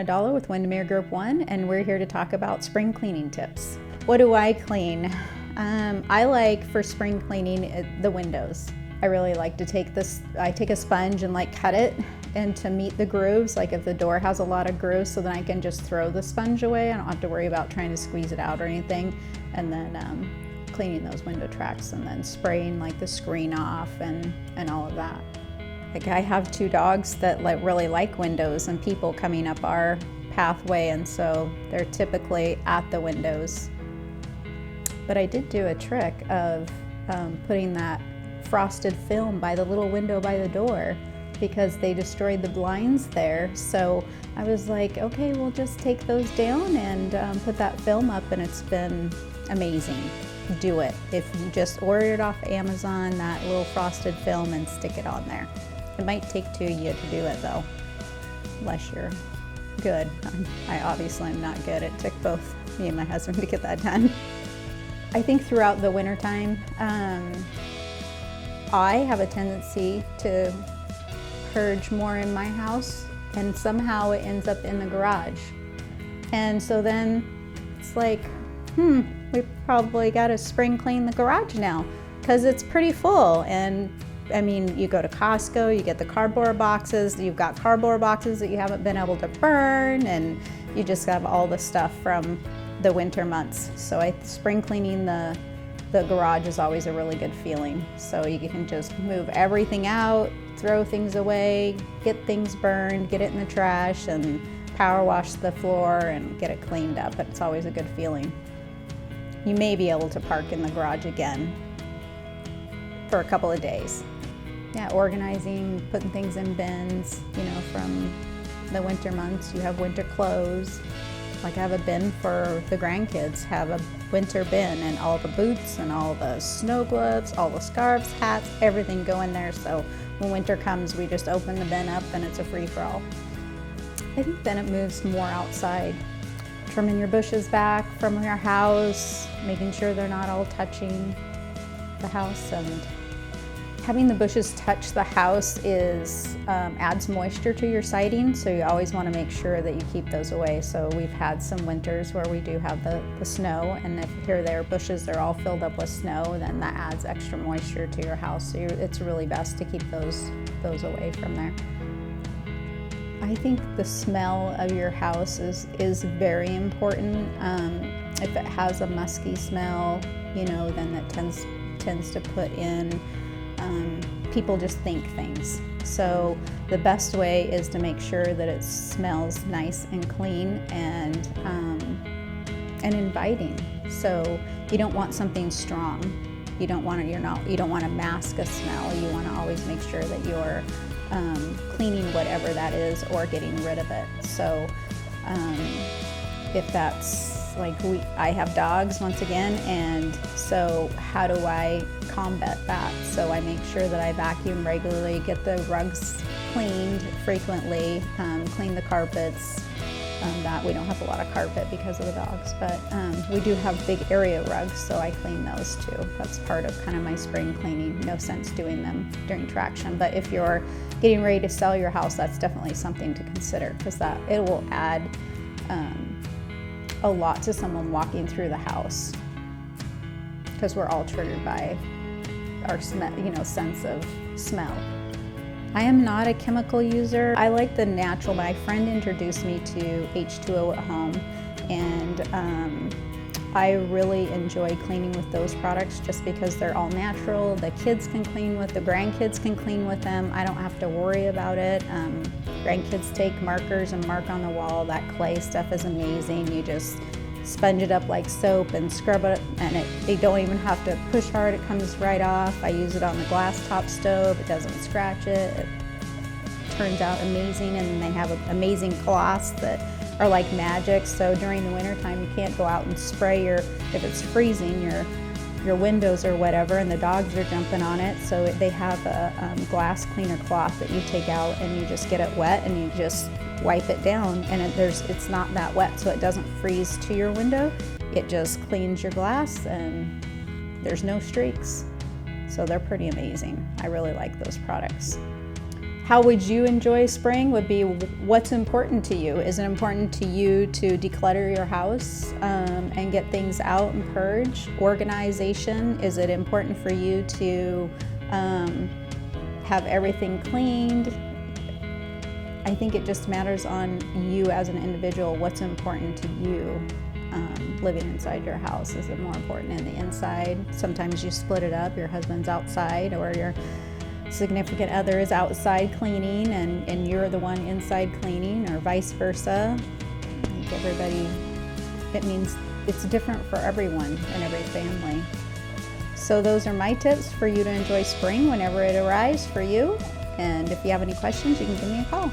Lanna with Windermere Group 1, and we're here to talk about spring cleaning tips. What do I clean? I like for spring cleaning the windows. I really like to take a sponge and cut it and to meet the grooves, like if the door has a lot of grooves, so then I can just throw the sponge away. I don't have to worry about trying to squeeze it out or anything. And then cleaning those window tracks and then spraying the screen off and all of that. I have 2 dogs that really like windows and people coming up our pathway, and so they're typically at the windows. But I did do a trick of putting that frosted film by the little window by the door because they destroyed the blinds there. So I was like, okay, we'll just take those down and put that film up, and it's been amazing. Do it. If you just order it off Amazon, that little frosted film, and stick it on there. It might take 2 of you to do it though, unless you're good. I obviously am not good. It took both me and my husband to get that done. I think throughout the wintertime, I have a tendency to purge more in my house, and somehow it ends up in the garage. And so then it's like, we probably got to spring clean the garage now because it's pretty full. And I mean, you go to Costco, you get the cardboard boxes, you've got cardboard boxes that you haven't been able to burn, and you just have all the stuff from the winter months. So spring cleaning the garage is always a really good feeling. So you can just move everything out, throw things away, get things burned, get it in the trash, and power wash the floor and get it cleaned up. But it's always a good feeling. You may be able to park in the garage again for a couple of days. Yeah, organizing, putting things in bins, from the winter months. You have winter clothes. I have a bin for the grandkids, have a winter bin, and all the boots and all the snow gloves, all the scarves, hats, everything go in there. So when winter comes, we just open the bin up and it's a free-for-all. I think then it moves more outside. Trimming your bushes back from your house, making sure they're not all touching the house, and having the bushes touch the house adds moisture to your siding, so you always want to make sure that you keep those away. So we've had some winters where we do have the snow, and if here there bushes are all filled up with snow, then that adds extra moisture to your house. So it's really best to keep those away from there. I think the smell of your house is very important. If it has a musky smell, then that tends to put in people just think things. So the best way is to make sure that it smells nice and clean and inviting. So you don't want something strong. You don't want to mask a smell. You want to always make sure that you're cleaning whatever that is or getting rid of it. So if that's I have dogs once again, and so how do I combat that? So I make sure that I vacuum regularly, get the rugs cleaned frequently, clean the carpets. That we don't have a lot of carpet because of the dogs, but we do have big area rugs, so I clean those too. That's part of kind of my spring cleaning. No sense doing them during traction, but if you're getting ready to sell your house, that's definitely something to consider, because it will add a lot to someone walking through the house, because we're all triggered by our sense of smell. I am not a chemical user. I like the natural. My friend introduced me to H2O at home, and I really enjoy cleaning with those products just because they're all natural. The kids can clean with, the grandkids can clean with them. I don't have to worry about it. Grandkids take markers and mark on the wall. That clay stuff is amazing. You just sponge it up like soap and scrub it, and you don't even have to push hard. It comes right off. I use it on the glass top stove. It doesn't scratch it. It turns out amazing, and they have amazing cloths that are like magic. So during the wintertime, you can't go out and spray if it's freezing, your windows or whatever, and the dogs are jumping on it. So they have a glass cleaner cloth that you take out, and you just get it wet and you just wipe it down, and it's not that wet, so it doesn't freeze to your window. It just cleans your glass, and there's no streaks. So they're pretty amazing. I really like those products. How would you enjoy spring would be what's important to you. Is it important to you to declutter your house and get things out and purge? Organization, is it important for you to have everything cleaned? I think it just matters on you as an individual, what's important to you living inside your house. Is it more important in the inside? Sometimes you split it up, your husband's outside or your significant other is outside cleaning and you're the one inside cleaning, or vice versa. I think everybody, it means it's different for everyone and every family. So those are my tips for you to enjoy spring whenever it arrives for you. And if you have any questions, you can give me a call.